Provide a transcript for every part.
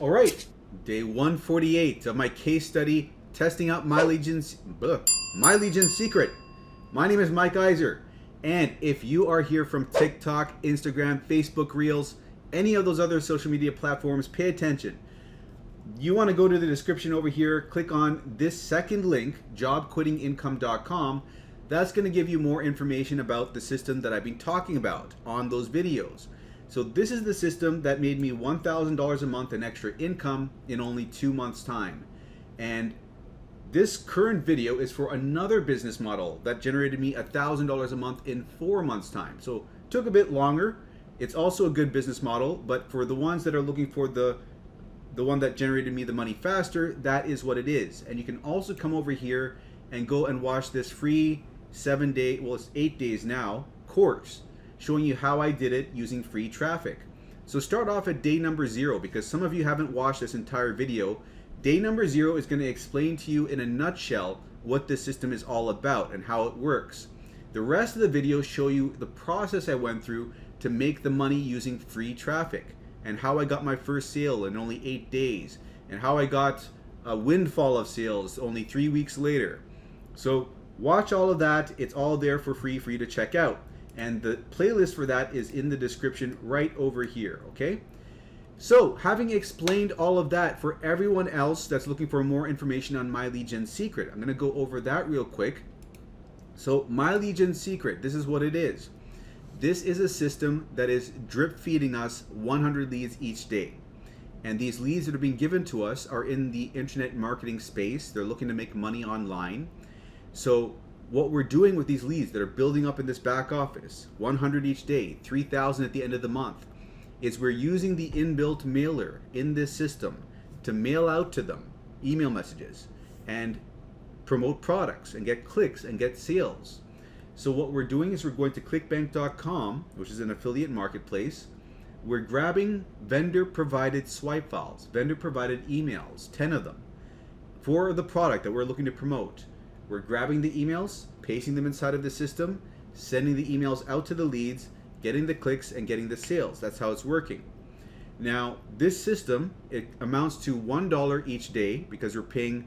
All right, day 148 of my case study testing out My Legion Secret. My name is Mike Iser, and if you are here from TikTok, Instagram, Facebook Reels, any of those other social media platforms, pay attention. You want to go to the description over here, click on this second link, jobquittingincome.com. That's going to give you more information about the system that I've been talking about on those videos. So this is the system that made me $1,000 a month in extra income in only 2 months' time. And this current video is for another business model that generated me $1,000 a month in 4 months' time. So it took a bit longer. It's also a good business model, but for the ones that are looking for the one that generated me the money faster, that is what it is. And you can also come over here and go and watch this free 7-day, well, it's 8 days now, course showing you how I did it using free traffic. So start off at day number 0, because some of you haven't watched this entire video. Day number 0 is going to explain to you in a nutshell what this system is all about and how it works. The rest of the videos show you the process I went through to make the money using free traffic, and how I got my first sale in only 8 days, and how I got a windfall of sales only 3 weeks later. So watch all of that. It's all there for free for you to check out. And the playlist for that is in the description right over here, okay? So, having explained all of that, for everyone else that's looking for more information on My Legion Secret, I'm gonna go over that real quick. So, My Legion Secret, this is what it is. This is a system that is drip feeding us 100 leads each day. And these leads that are being given to us are in the internet marketing space. They're looking to make money online. So what we're doing with these leads that are building up in this back office, 100 each day, 3,000 at the end of the month, is we're using the inbuilt mailer in this system to mail out to them email messages and promote products and get clicks and get sales. So what we're doing is we're going to clickbank.com, which is an affiliate marketplace. We're grabbing vendor provided swipe files, vendor provided emails, 10 of them, for the product that we're looking to promote. We're grabbing the emails, pasting them inside of the system, sending the emails out to the leads, getting the clicks, and getting the sales. That's how it's working. Now, this system, it amounts to $1 each day, because we're paying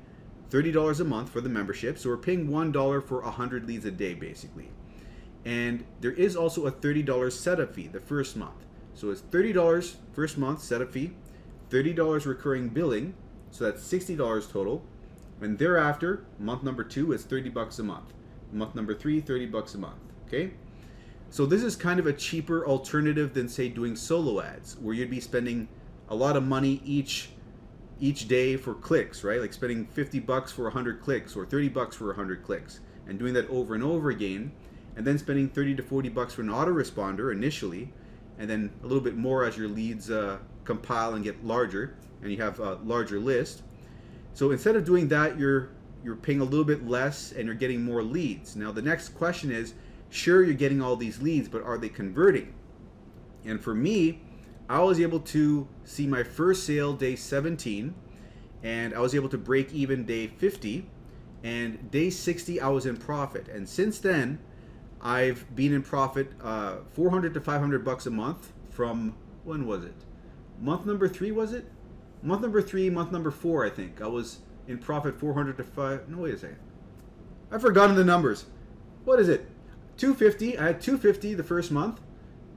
$30 a month for the membership. So we're paying $1 for 100 leads a day, basically. And there is also a $30 setup fee the first month. So it's $30 first month setup fee, $30 recurring billing, so that's $60 total. And thereafter, month number 2 is $30 a month. Month number 3, $30 a month, okay? So this is kind of a cheaper alternative than, say, doing solo ads, where you'd be spending a lot of money each day for clicks, right? Like spending $50 for 100 clicks or $30 for 100 clicks, and doing that over and over again, and then spending $30 to $40 for an autoresponder initially, and then a little bit more as your leads compile and get larger, and you have a larger list. So instead of doing that, you're paying a little bit less and you're getting more leads. Now the next question is, sure, you're getting all these leads, but are they converting? And for me, I was able to see my first sale day 17, and I was able to break even day 50, and day 60 I was in profit. And since then, I've been in profit $400 to $500 a month from, when was it? Month number 3, was it? Month number 3, month number 4, I think. I was in profit 400 to 5, no, wait a second. I've forgotten the numbers. What is it? 250, I had 250 the first month.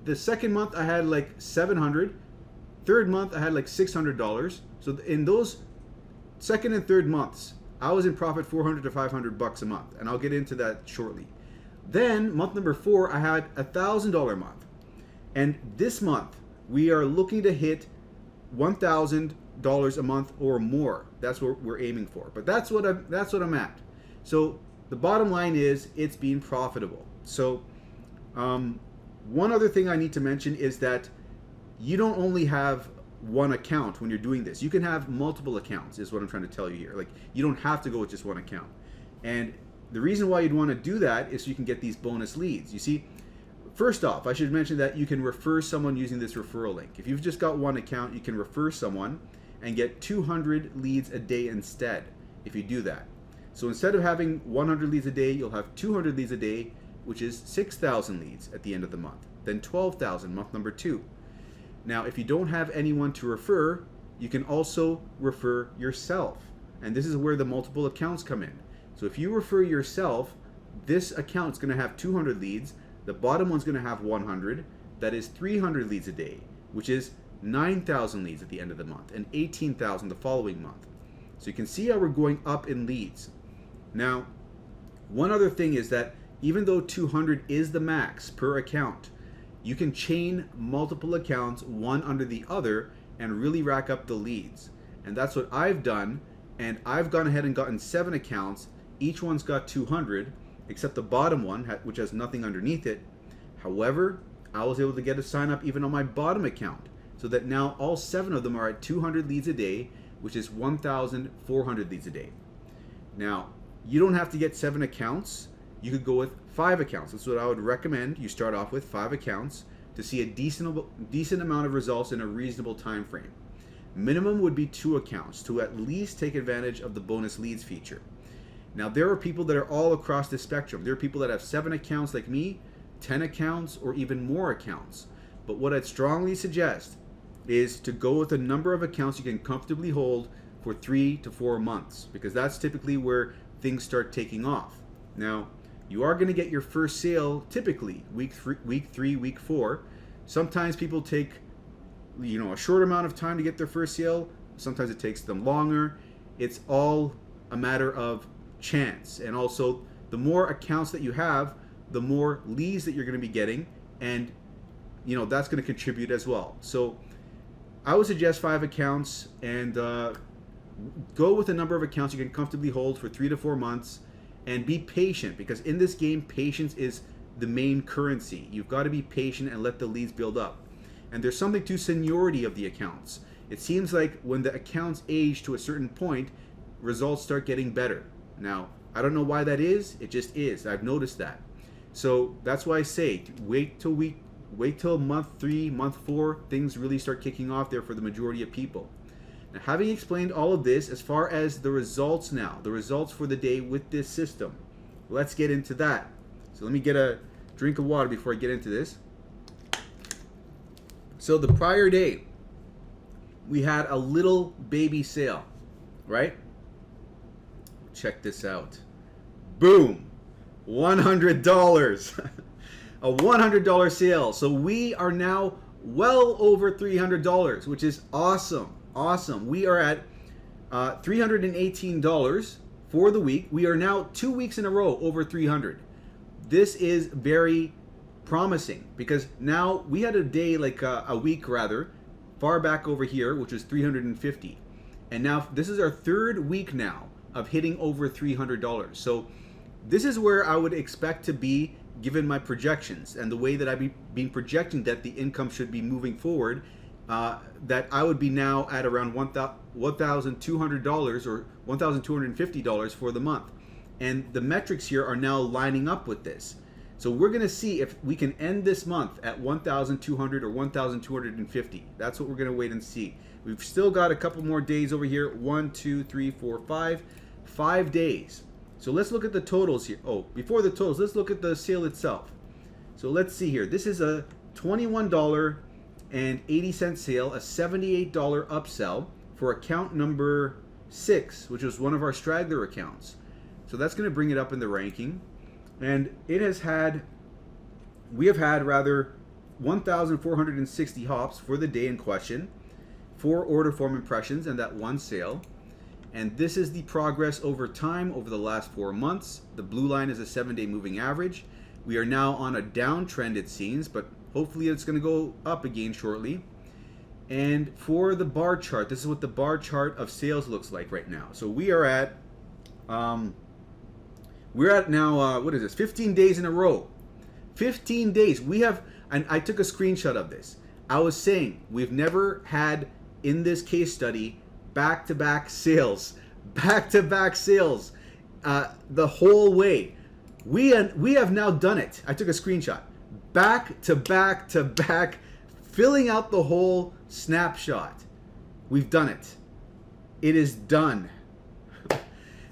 The second month I had like 700. Third month I had like $600. So in those second and third months, I was in profit $400 to $500 a month, and I'll get into that shortly. Then month number 4, I had $1,000 a month. And this month, we are looking to hit $1,000 a month or more. That's what we're aiming for. But that's what I'm at. So the bottom line is, it's being profitable. So one other thing I need to mention is that you don't only have one account when you're doing this. You can have multiple accounts, is what I'm trying to tell you here. Like, you don't have to go with just one account. And the reason why you'd want to do that is so you can get these bonus leads. You see, first off, I should mention that you can refer someone using this referral link. If you've just got one account, you can refer someone and get 200 leads a day instead if you do that. So instead of having 100 leads a day, you'll have 200 leads a day, which is 6,000 leads at the end of the month. Then 12,000 month number 2. Now, if you don't have anyone to refer, you can also refer yourself. And this is where the multiple accounts come in. So if you refer yourself, this account is going to have 200 leads. The bottom one's going to have 100. That is 300 leads a day, which is 9,000 leads at the end of the month and 18,000 the following month. So you can see how we're going up in leads. Now, one other thing is that even though 200 is the max per account, you can chain multiple accounts one under the other and really rack up the leads. And that's what I've done. And I've gone ahead and gotten 7 accounts. Each one's got 200, except the bottom one, which has nothing underneath it. However, I was able to get a sign up even on my bottom account, so that now all 7 of them are at 200 leads a day, which is 1,400 leads a day. Now, you don't have to get 7 accounts. You could go with 5 accounts. That's what I would recommend. You start off with 5 accounts to see a decent amount of results in a reasonable time frame. Minimum would be 2 accounts to at least take advantage of the bonus leads feature. Now, there are people that are all across the spectrum. There are people that have 7 accounts like me, 10 accounts, or even more accounts. But what I'd strongly suggest is to go with a number of accounts you can comfortably hold for 3 to 4 months, because that's typically where things start taking off. Now, you are going to get your first sale typically week 3, week 4. Sometimes people take a short amount of time to get their first sale. Sometimes it takes them longer. It's all a matter of chance. And also, the more accounts that you have, the more leads that you're going to be getting, and that's going to contribute as well. So I would suggest 5 accounts, and go with a number of accounts you can comfortably hold for 3 to 4 months, and be patient, because in this game, patience is the main currency. You've got to be patient and let the leads build up. And there's something to seniority of the accounts. It seems like when the accounts age to a certain point, results start getting better. Now, I don't know why that is. It just is. I've noticed that. So that's why I say wait till month 3, month 4, things really start kicking off there for the majority of people. Now, having explained all of this, as far as the results now, the results for the day with this system, let's get into that. So let me get a drink of water before I get into this. So the prior day, we had a little baby sale, right? Check this out. Boom! $100. A $100 sale. So we are now well over $300, which is awesome. Awesome. We are at $318 for the week. We are now 2 weeks in a row over 300. This is very promising, because now we had a day, like a week rather, far back over here, which was 350. And now this is our 3rd week now of hitting over $300. So this is where I would expect to be given my projections and the way that I've been projecting that the income should be moving forward, that I would be now at around $1,200 or $1,250 for the month. And the metrics here are now lining up with this. So we're going to see if we can end this month at 1,200 or 1,250. That's what we're going to wait and see. We've still got a couple more days over here. 1, 2, 3, 4, 5. 5 days. So let's look at the totals here. Oh, before the totals, let's look at the sale itself. So let's see here. This is a $21.80 sale, a $78 upsell for account number 6, which was one of our straggler accounts. So that's going to bring it up in the ranking. And we have had 1,460 hops for the day in question, 4 order form impressions, and that 1 sale. And this is the progress over time over the last 4 months. The blue line is a 7-day moving average. We are now on a downtrend, it seems, but hopefully it's going to go up again shortly. And for the bar chart, this is what the bar chart of sales looks like right now. So we are at now, what is this, 15 days in a row. 15 days. We have, and I took a screenshot of this. I was saying we've never had in this case study back-to-back sales. Back-to-back sales the whole way. We have now done it. I took a screenshot. Back-to-back-to-back, filling out the whole snapshot. We've done it. It is done.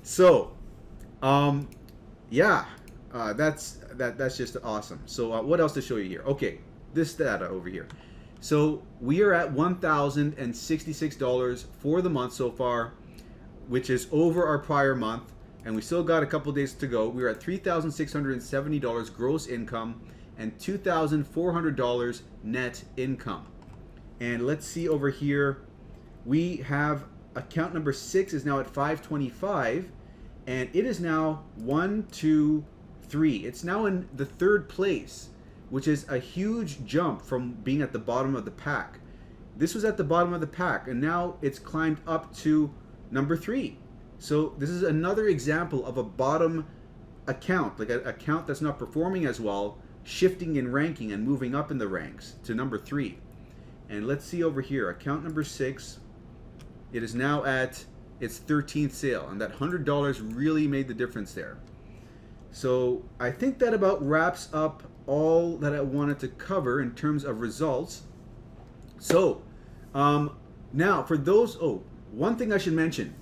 So, yeah, that's just awesome. So what else to show you here? Okay, this data over here. So we are at $1,066 for the month so far, which is over our prior month, and we still got a couple days to go. We're at $3,670 gross income and $2,400 net income. And let's see over here, we have account number 6 is now at 525, and it is now 1, 2, 3. It's now in the 3rd place, which is a huge jump from being at the bottom of the pack. This was at the bottom of the pack, and now it's climbed up to number 3. So this is another example of a bottom account, like an account that's not performing as well, shifting in ranking and moving up in the ranks to number 3. And let's see over here, account number 6, it is now at its 13th sale, and that $100 really made the difference there. So I think that about wraps up all that I wanted to cover in terms of results. So now for those, one thing I should mention,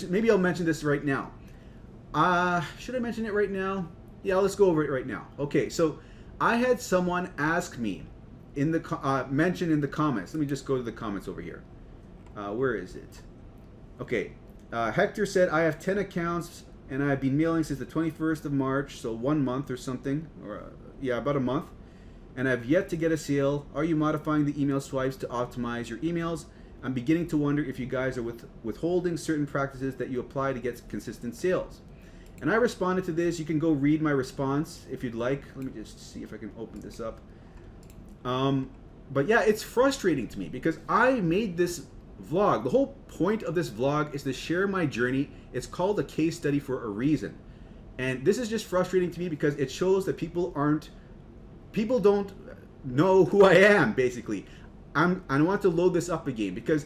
maybe I'll mention this right now. Should I mention it right now? Yeah, let's go over it right now. Okay, so I had someone ask me in the mention in the comments. Let me just go to the comments over here. Where is it? Okay, Hector said, I have 10 accounts and I've been mailing since the 21st of March, so 1 month or something, or yeah, about a month, and I've yet to get a sale. Are you modifying the email swipes to optimize your emails? I'm beginning to wonder if you guys are withholding certain practices that you apply to get consistent sales. And I responded to this. You can go read my response if you'd like. Let me just see if I can open this up. But yeah, it's frustrating to me because I made this vlog. The whole point of this vlog is to share my journey. It's called a case study for a reason. And this is just frustrating to me because it shows that people don't know who I am, basically. I want to load this up again because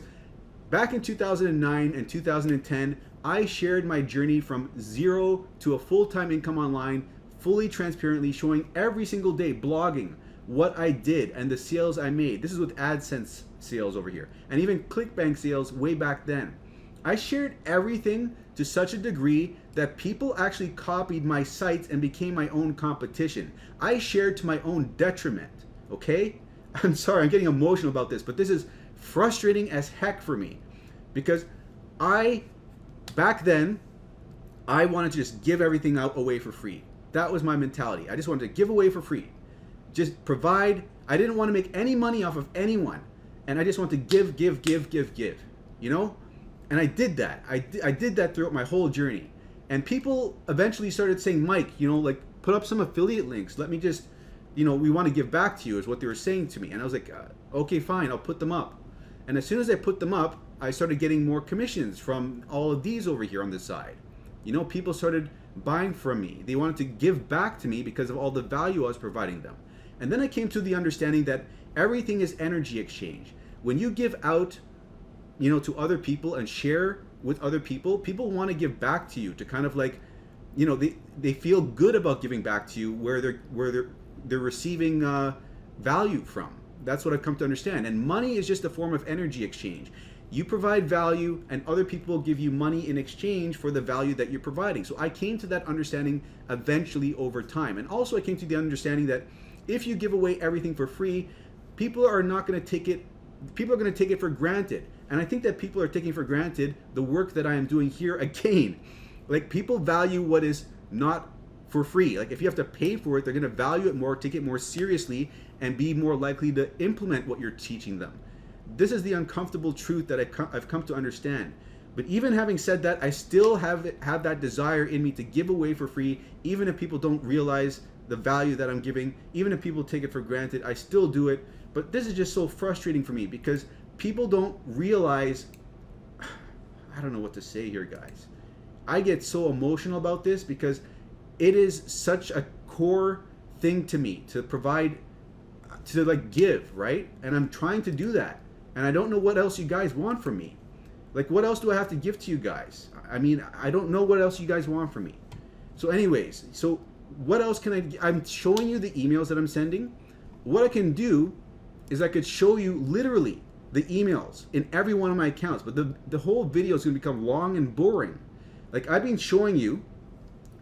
back in 2009 and 2010, I shared my journey from 0 to a full-time income online, fully transparently, showing every single day, blogging, what I did and the sales I made. This is with AdSense sales over here, and even ClickBank sales way back then. I shared everything to such a degree that people actually copied my sites and became my own competition. I shared to my own detriment, okay? I'm sorry, I'm getting emotional about this, but this is frustrating as heck for me because back then, I wanted to just give everything out away for free. That was my mentality. I just wanted to give away for free. Just provide. I didn't want to make any money off of anyone. And I just want to give, you know? And I did that. I did that throughout my whole journey. And people eventually started saying, Mike, you know, like, put up some affiliate links. Let me just, you know, we want to give back to you is what they were saying to me. And I was like, okay, fine, I'll put them up. And as soon as I put them up, I started getting more commissions from all of these over here on this side. You know, people started buying from me. They wanted to give back to me because of all the value I was providing them. And then I came to the understanding that everything is energy exchange. When you give out, you know, to other people and share with other people, people want to give back to you to kind of like, you know, they feel good about giving back to you where they're receiving value from. That's what I've come to understand. And money is just a form of energy exchange. You provide value and other people give you money in exchange for the value that you're providing. So I came to that understanding eventually over time. And also I came to the understanding that if you give away everything for free, people are not going to take it. People are going to take it for granted. And I think that people are taking for granted the work that I am doing here again. Like, people value what is not for free. Like, if you have to pay for it, they're going to value it more, take it more seriously, and be more likely to implement what you're teaching them. This is the uncomfortable truth that I've come to understand. But even having said that, I still have that desire in me to give away for free, even if people don't realize the value that I'm giving, even if people take it for granted, I still do it. But this is just so frustrating for me because people don't realize, I don't know what to say here, guys. I get so emotional about this because it is such a core thing to me to provide, to like give, right? And I'm trying to do that. And I don't know what else you guys want from me. Like, what else do I have to give to you guys? I mean, I don't know what else you guys want from me. So anyways, so what else can I'm showing you the emails that I'm sending. What I can do is I could show you literally the emails in every one of my accounts, but the whole video is going to become long and boring. Like, I've been showing you,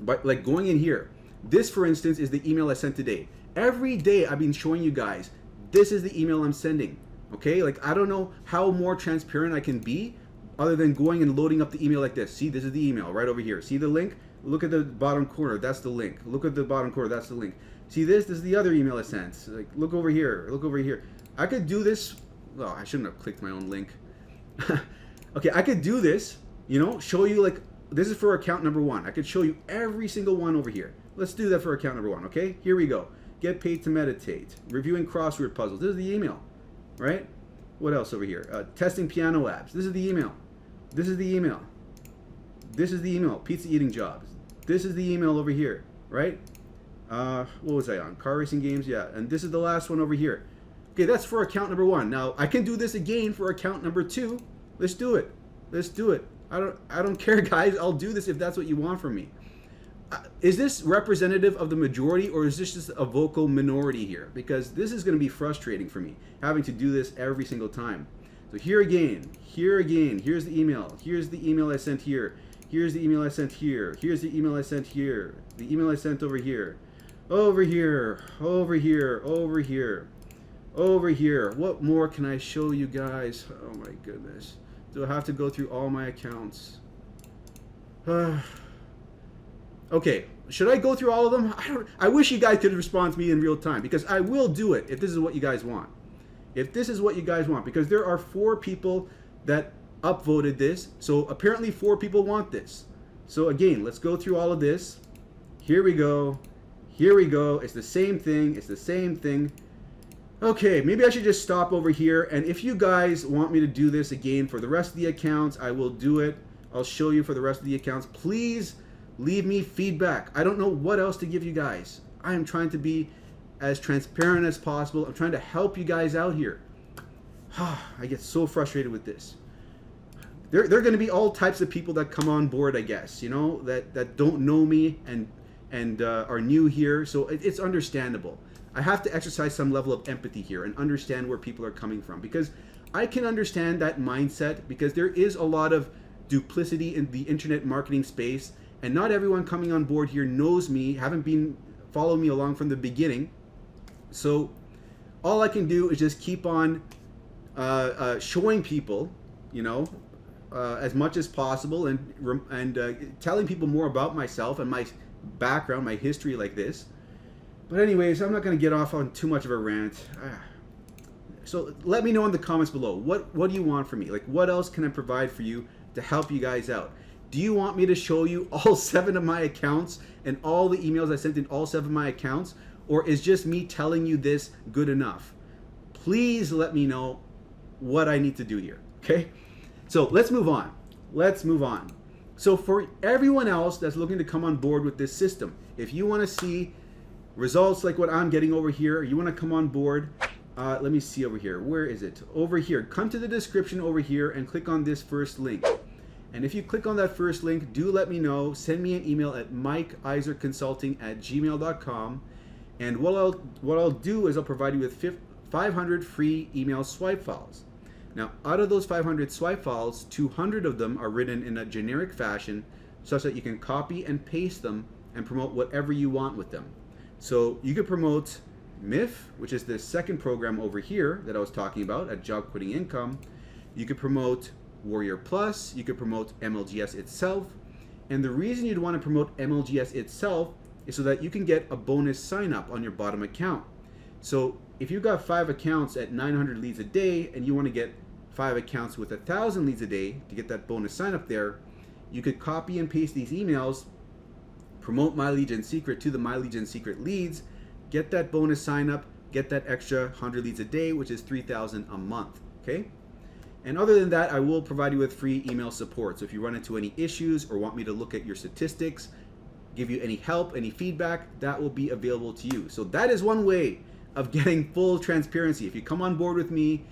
but like going in here, this for instance is the email I sent today. Every day I've been showing you guys this is the email I'm sending. Okay, like I don't know how more transparent I can be other than going and loading up the email like this. See, this is the email right over here. See the link? Look at the bottom corner, that's the link. Look at the bottom corner, that's the link. See this is the other email I sent. Like, look over here, look over here. I could do this, well, I shouldn't have clicked my own link. Okay, I could do this, you know, show you like, this is for account number 1. I could show you every single one over here. Let's do that for account number 1, okay? Here we go. Get paid to meditate. Reviewing crossword puzzles. This is the email, right? What else over here? Testing piano apps. This is the email. This is the email. This is the email. Pizza eating jobs. This is the email over here, right? What was I on? Car racing games, yeah. And this is the last one over here. Okay, that's for account number 1. Now I can do this again for account number 2. Let's do it. Let's do it. I don't care, guys. I'll do this if that's what you want from me. Is this representative of the majority, or is this just a vocal minority here? Because this is going to be frustrating for me, having to do this every single time. So here again, here's the email. Here's the email I sent here. Here's the email I sent here. Here's the email I sent here. The email I sent over here. Over here, over here, over here, over here. What more can I show you guys? Oh my goodness. Do I have to go through all my accounts? Okay, should I go through all of them? I wish you guys could respond to me in real time, because I will do it if this is what you guys want. If this is what you guys want, because there are 4 people that upvoted this, so apparently 4 people want this. So again, let's go through all of this. Here we go. Here we go. It's the same thing. It's the same thing. Okay, maybe I should just stop over here, and if you guys want me to do this again for the rest of the accounts, I will do it. I'll show you for the rest of the accounts. Please leave me feedback. I don't know what else to give you guys. I am trying to be as transparent as possible. I'm trying to help you guys out here. I get so frustrated with this. There are going to be all types of people that come on board, I guess, you know, that don't know me and are new here. So it's understandable. I have to exercise some level of empathy here and understand where people are coming from, because I can understand that mindset, because there is a lot of duplicity in the internet marketing space, and not everyone coming on board here knows me, haven't been following me along from the beginning. So all I can do is just keep on showing people, you know, as much as possible, and telling people more about myself and my background, my history like this. But anyways, I'm not going to get off on too much of a rant. So let me know in the comments below. What do you want from me? Like, what else can I provide for you to help you guys out? Do you want me to show you all 7 of my accounts and all the emails I sent in all 7 of my accounts? Or is just me telling you this good enough? Please let me know what I need to do here, okay? So let's move on. Let's move on. So for everyone else that's looking to come on board with this system, if you want to see results like what I'm getting over here, you want to come on board, let me see over here. Where is it? Over here. Come to the description over here and click on this first link. And if you click on that first link, do let me know. Send me an email at mikeiserconsulting@gmail.com. And what I'll do is I'll provide you with 500 free email swipe files. Now, out of those 500 swipe files, 200 of them are written in a generic fashion, such that you can copy and paste them and promote whatever you want with them. So you could promote MIF, which is the second program over here that I was talking about at Job Quitting Income. You could promote Warrior Plus. You could promote MLGS itself. And the reason you'd want to promote MLGS itself is so that you can get a bonus sign up on your bottom account. So if you got 5 accounts at 900 leads a day and you want to get 5 accounts with 1,000 leads a day to get that bonus sign up there, you could copy and paste these emails, promote My Lead Gen Secret to the My Lead Gen Secret leads, get that bonus sign up, get that extra 100 leads a day, which is 3,000 a month, okay? And other than that, I will provide you with free email support. So if you run into any issues or want me to look at your statistics, give you any help, any feedback, that will be available to you. So that is one way of getting full transparency. If you come on board with me,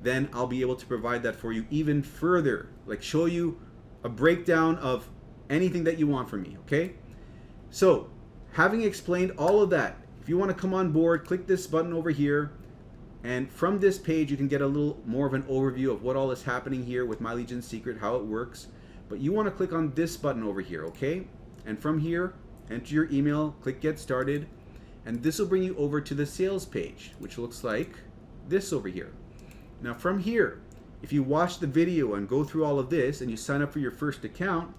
then I'll be able to provide that for you even further, like show you a breakdown of anything that you want from me, okay? So having explained all of that, if you want to come on board, click this button over here, and from this page you can get a little more of an overview of what all is happening here with My Lead Gen Secret, how it works. But you want to click on this button over here, okay? And from here, enter your email, click Get Started, and this will bring you over to the sales page, which looks like this over here. Now from here, if you watch the video and go through all of this and you sign up for your first account,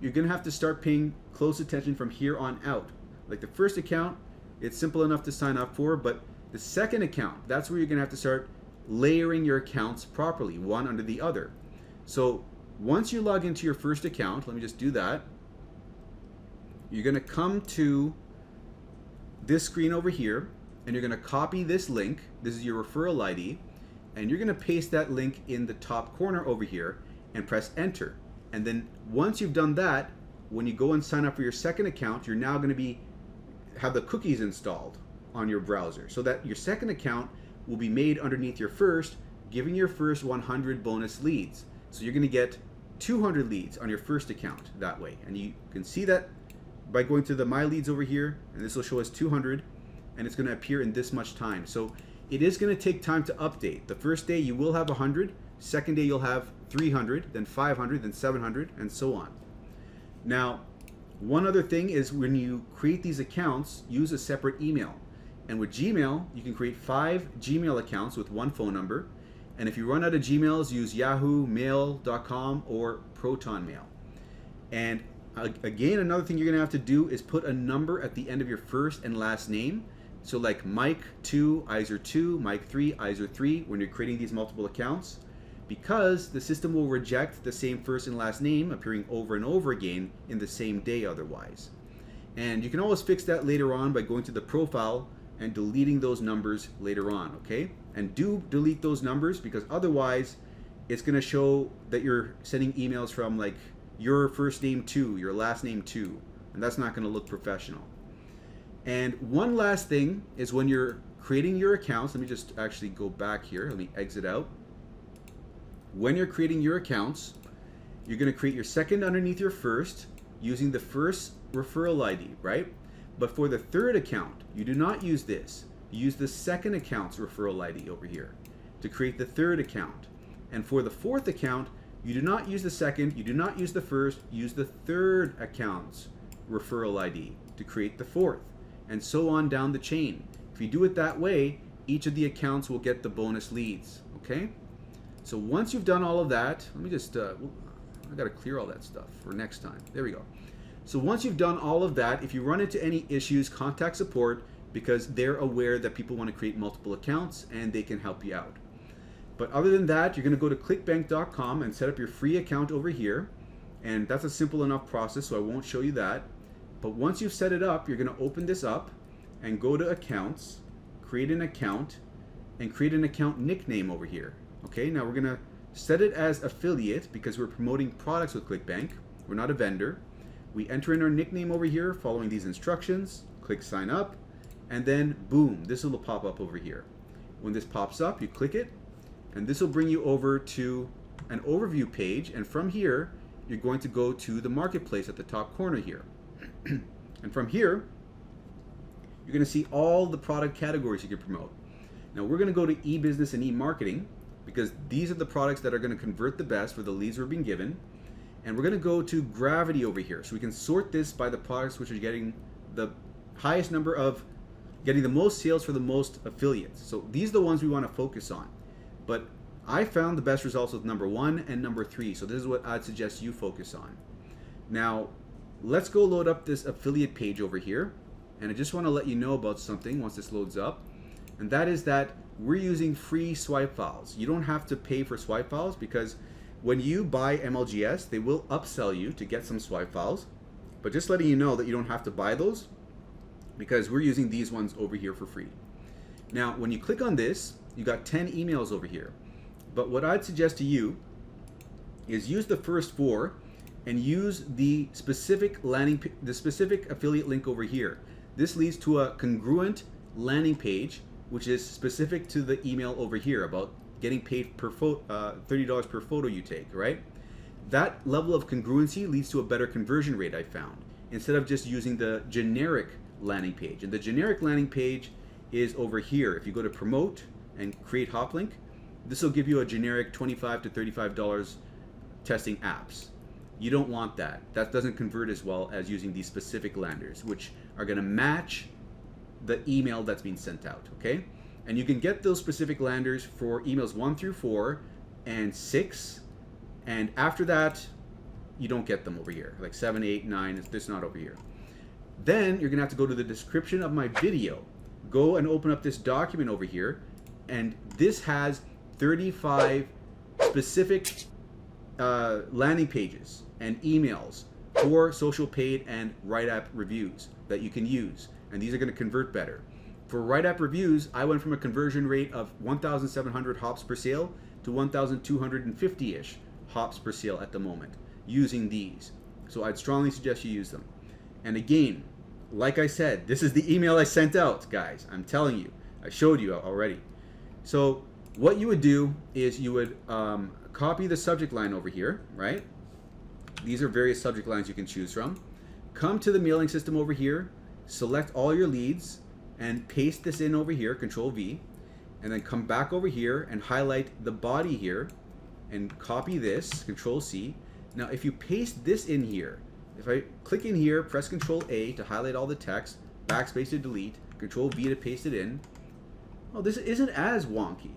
you're gonna have to start paying close attention from here on out. Like the first account, it's simple enough to sign up for, but the second account, that's where you're gonna have to start layering your accounts properly, one under the other. So once you log into your first account, let me just do that. You're gonna come to this screen over here, and you're gonna copy this link. This is your referral ID, and you're gonna paste that link in the top corner over here and press enter. And then once you've done that, when you go and sign up for your second account, you're now gonna have the cookies installed on your browser so that your second account will be made underneath your first, giving your first 100 bonus leads. So you're gonna get 200 leads on your first account that way. And you can see that by going to the My Leads over here, and this will show us 200, and it's gonna appear in this much time. So it is gonna take time to update. The first day you will have 100, second day you'll have 300, then 500, then 700, and so on. Now, one other thing is when you create these accounts, use a separate email. And with Gmail, you can create 5 Gmail accounts with one phone number. And if you run out of Gmails, use Yahoo, Mail.com, or Proton Mail. And again, another thing you're gonna have to do is put a number at the end of your first and last name. So like Mike 2, Iser 2, Mike 3, Iser 3, when you're creating these multiple accounts, because the system will reject the same first and last name appearing over and over again in the same day otherwise. And you can always fix that later on by going to the profile and deleting those numbers later on, okay? And do delete those numbers, because otherwise it's gonna show that you're sending emails from like your first name 2, your last name 2, and that's not gonna look professional. And one last thing is when you're creating your accounts, let me just actually go back here, let me exit out. When you're creating your accounts, you're gonna create your second underneath your first using the first referral ID, right? But for the third account, you do not use this. You use the second account's referral ID over here to create the third account. And for the fourth account, you do not use the second, you do not use the first, use the third account's referral ID to create the fourth, and so on down the chain. If you do it that way, each of the accounts will get the bonus leads, okay? So once you've done all of that, let me just, I gotta clear all that stuff for next time. There we go. So once you've done all of that, if you run into any issues, contact support, because they're aware that people want to create multiple accounts and they can help you out. But other than that, you're gonna go to clickbank.com and set up your free account over here. And that's a simple enough process, so I won't show you that. But once you've set it up, you're gonna open this up and go to accounts, create an account, and create an account nickname over here. Okay, now we're gonna set it as affiliate because we're promoting products with ClickBank. We're not a vendor. We enter in our nickname over here following these instructions, click sign up, and then boom, this will pop up over here. When this pops up, you click it, and this will bring you over to an overview page, and from here, you're going to go to the marketplace at the top corner here. And from here, you're gonna see all the product categories you can promote. Now we're gonna go to e-business and e-marketing because these are the products that are gonna convert the best for the leads we're being given. And we're gonna go to gravity over here. So we can sort this by the products which are getting the highest number of, getting the most sales for the most affiliates. So these are the ones we wanna focus on. But I found the best results with number 1 and number 3. So this is what I'd suggest you focus on. Now, let's go load up this affiliate page over here. And I just wanna let you know about something once this loads up. And that is that we're using free swipe files. You don't have to pay for swipe files because when you buy MLGS, they will upsell you to get some swipe files. But just letting you know that you don't have to buy those because we're using these ones over here for free. Now, when you click on this, you got 10 emails over here. But what I'd suggest to you is use the first 4 and use the specific affiliate link over here. This leads to a congruent landing page, which is specific to the email over here about getting paid per $30 per photo you take, right? That level of congruency leads to a better conversion rate, I found, instead of just using the generic landing page. And the generic landing page is over here. If you go to promote and create hop link, this will give you a generic $25 to $35 testing apps. You don't want that. That doesn't convert as well as using these specific landers, which are gonna match the email that's being sent out, okay? And you can get those specific landers for emails 1 through 4 and 6. And after that, you don't get them over here. Like 7, 8, 9, it's not over here. Then you're gonna have to go to the description of my video. Go and open up this document over here. And this has 35 specific landing pages and emails for social paid and WriteAppReviews that you can use. And these are gonna convert better. For WriteAppReviews, I went from a conversion rate of 1,700 hops per sale to 1,250-ish hops per sale at the moment using these. So I'd strongly suggest you use them. And again, like I said, this is the email I sent out, guys. I'm telling you, I showed you already. So what you would do is you would copy the subject line over here, right? These are various subject lines you can choose from. Come to the mailing system over here, select all your leads, and paste this in over here, Control V, and then come back over here and highlight the body here and copy this, Control C. Now if you paste this in here, if I click in here, press Control A to highlight all the text, backspace to delete, Control V to paste it in. Oh, this isn't as wonky.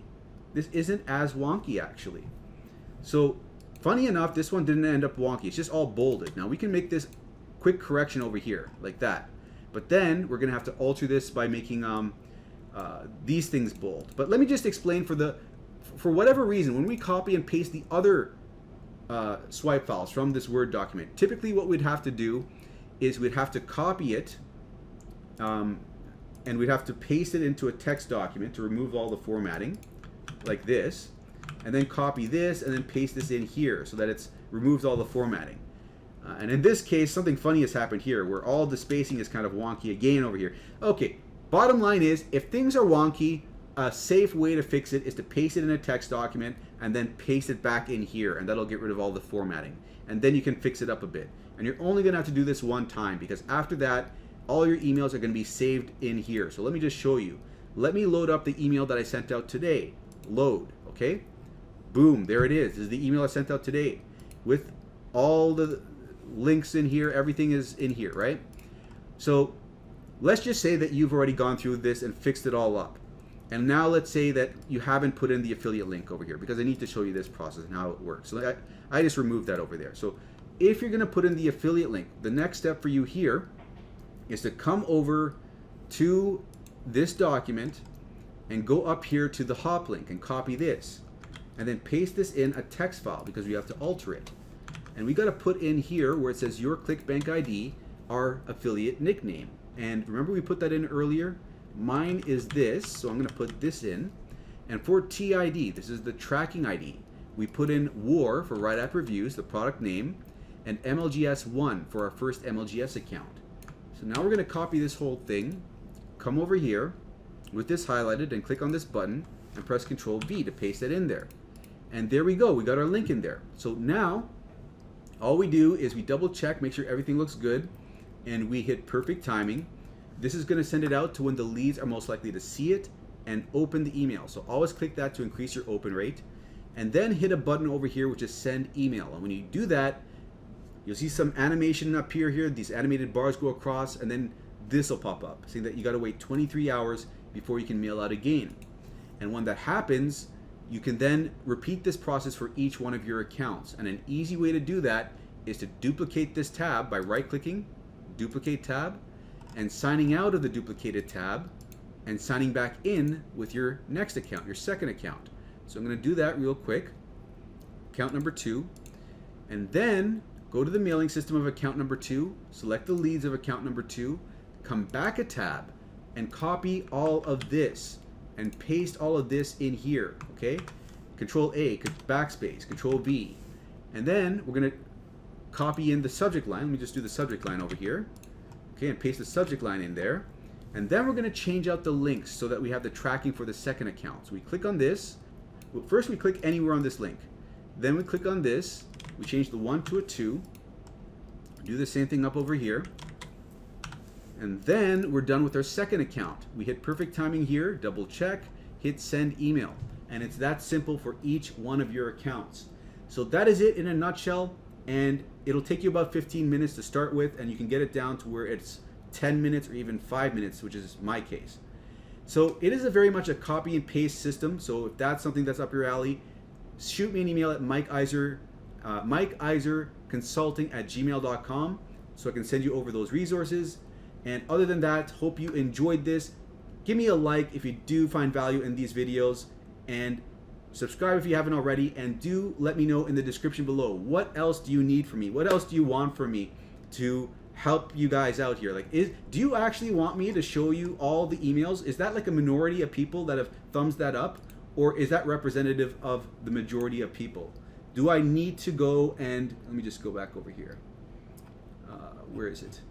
This isn't as wonky actually. So funny enough, this one didn't end up wonky. It's just all bolded. Now we can make this quick correction over here like that. But then we're gonna have to alter this by making these things bold. But let me just explain for whatever reason, when we copy and paste the other swipe files from this Word document, typically what we'd have to do is we'd have to copy it and we'd have to paste it into a text document to remove all the formatting like this, and then copy this and then paste this in here so that it's removes all the formatting. And in this case, something funny has happened here where all the spacing is kind of wonky again over here. Okay, bottom line is, if things are wonky, a safe way to fix it is to paste it in a text document and then paste it back in here, and that'll get rid of all the formatting. And then you can fix it up a bit. And you're only gonna have to do this one time, because after that, all your emails are gonna be saved in here. So let me just show you. Let me load up the email that I sent out today. Load, okay? Boom, there it is. This is the email I sent out today with all the links in here. Everything is in here, right? So let's just say that you've already gone through this and fixed it all up. And now let's say that you haven't put in the affiliate link over here, because I need to show you this process and how it works. So I just removed that over there. So if you're gonna put in the affiliate link, the next step for you here is to come over to this document and go up here to the hop link and copy this. And then paste this in a text file, because we have to alter it. And we got to put in here where it says your ClickBank ID, our affiliate nickname. And remember we put that in earlier? Mine is this, so I'm going to put this in. And for TID, this is the tracking ID. We put in WAR for WriteAppReviews, the product name, and MLGS1 for our first MLGS account. So now we're going to copy this whole thing, come over here with this highlighted and click on this button and press Control V to paste it in there. And there we go, we got our link in there. So now all we do is we double check, make sure everything looks good, and we hit perfect timing. This is going to send it out to when the leads are most likely to see it and open the email. So always click that to increase your open rate, and then hit a button over here which is send email. And when you do that, you'll see some animation up here. These animated bars go across, and then this will pop up saying that you got to wait 23 hours before you can mail out again. And when that happens, you can then repeat this process for each one of your accounts. And an easy way to do that is to duplicate this tab by right-clicking, duplicate tab, and signing out of the duplicated tab and signing back in with your next account, your second account. So I'm going to do that real quick. Account number 2. And then go to the mailing system of account number 2, select the leads of account number 2, come back a tab, and copy all of this and paste all of this in here, okay? Control A, backspace, Control V. And then we're gonna copy in the subject line. Let me just do the subject line over here. Okay, and paste the subject line in there. And then we're gonna change out the links so that we have the tracking for the second account. So we click on this. Well, first we click anywhere on this link. Then we click on this. We change the 1 to a 2. Do the same thing up over here. And then we're done with our second account. We hit perfect timing here, double check, hit send email. And it's that simple for each one of your accounts. So that is it in a nutshell. And it'll take you about 15 minutes to start with, and you can get it down to where it's 10 minutes or even 5 minutes, which is my case. So it is a very much a copy and paste system. So if that's something that's up your alley, shoot me an email at mikeiserconsulting@gmail.com so I can send you over those resources. And other than that, hope you enjoyed this. Give me a like if you do find value in these videos, and subscribe if you haven't already, and do let me know in the description below, what else do you need from me? What else do you want from me to help you guys out here? Like, do you actually want me to show you all the emails? Is that like a minority of people that have thumbs that up, or is that representative of the majority of people? Do I need to go and, let me just go back over here. Where is it?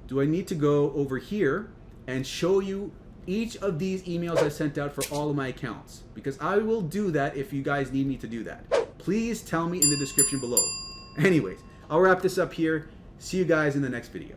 Do I need to go over here and show you each of these emails I sent out for all of my accounts? Because I will do that if you guys need me to do that. Please tell me in the description below. Anyways, I'll wrap this up here. See you guys in the next video.